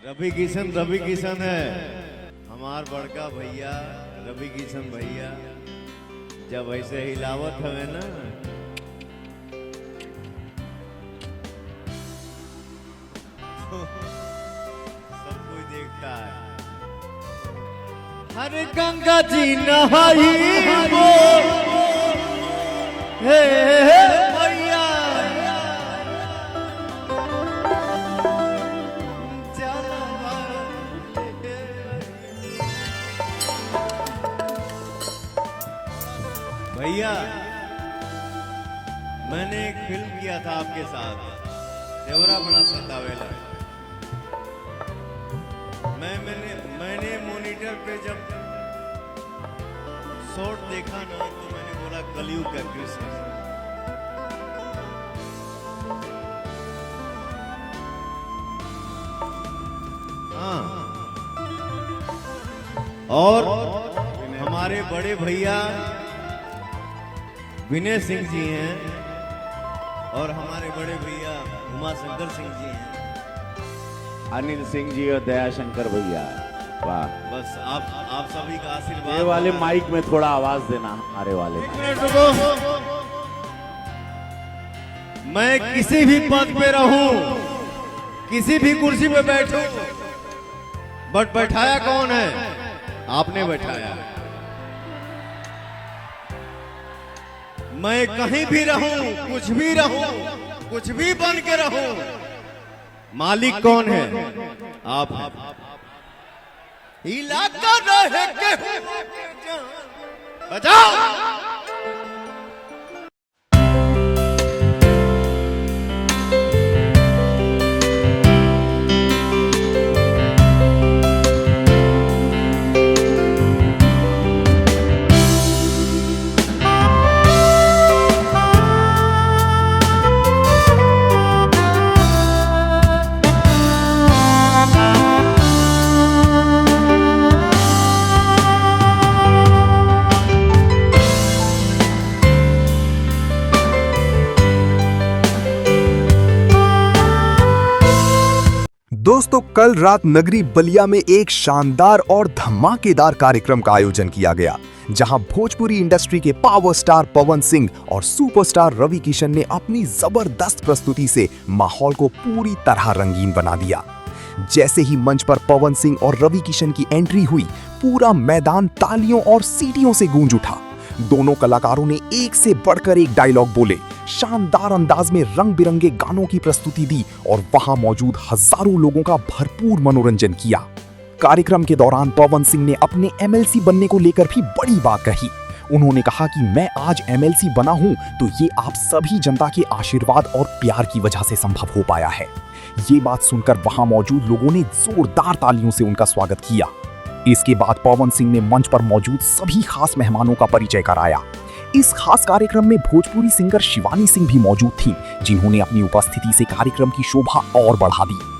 रवि किशन है हमार बड़का भैया। रवि किशन भैया जब ऐसे हिलावत हवे ना तो सब कोई देखता है। हरे गंगा जी नहाई वो हे भैया भैया मैंने एक फिल्म किया था आपके साथ, देवरा बड़ा सतावेला। मैंने मॉनिटर पे जब शॉट देखा ना तो मैंने बोला कलयुग का कृष्ण। हाँ, और हमारे बड़े भैया विनय सिंह जी हैं और हमारे बड़े भैया उमाशंकर सिंह जी हैं, अनिल सिंह जी और दयाशंकर भैया। वाह, बस आप सभी का आशीर्वाद। ये वाले माइक में थोड़ा आवाज देना, अरे वाले। एक मिनट रुको। मैं किसी भी पद पे रहूं, किसी भी कुर्सी पे बैठूं, बट बैठाया कौन है? आपने बैठाया। मैं कहीं भी रहूं, कुछ भी रहूं, कुछ भी बन के रहूं, मालिक कौन है? आप। इलाका रहे के बचाओ। दोस्तों, कल रात नगरी बलिया में एक शानदार और धमाकेदार कार्यक्रम का आयोजन किया गया, जहां भोजपुरी इंडस्ट्री के पावर स्टार पवन सिंह और सुपरस्टार रवि किशन ने अपनी जबरदस्त प्रस्तुति से माहौल को पूरी तरह रंगीन बना दिया। जैसे ही मंच पर पवन सिंह और रवि किशन की एंट्री हुई, पूरा मैदान तालियों और सीटियों से गूंज उठा। दोनों कलाकारों ने एक से बढ़कर एक डायलॉग बोले, शानदार अंदाज में रंग बिरंगे गानों की प्रस्तुति दी और वहां मौजूद हजारों लोगों का भरपूर मनोरंजन किया। कार्यक्रम के दौरान पवन सिंह ने अपने एमएलसी बनने को लेकर भी बड़ी बात कही। उन्होंने कहा कि मैं आज एमएलसी बना हूं तो ये आप सभी जनता के आशीर्वाद और प्यार की वजह से संभव हो पाया है। ये बात सुनकर वहां मौजूद लोगों ने जोरदार तालियों से उनका स्वागत किया। इसके बाद पवन सिंह ने मंच पर मौजूद सभी खास मेहमानों का परिचय कराया। इस खास कार्यक्रम में भोजपुरी सिंगर शिवानी सिंह भी मौजूद थीं, जिन्होंने अपनी उपस्थिति से कार्यक्रम की शोभा और बढ़ा दी।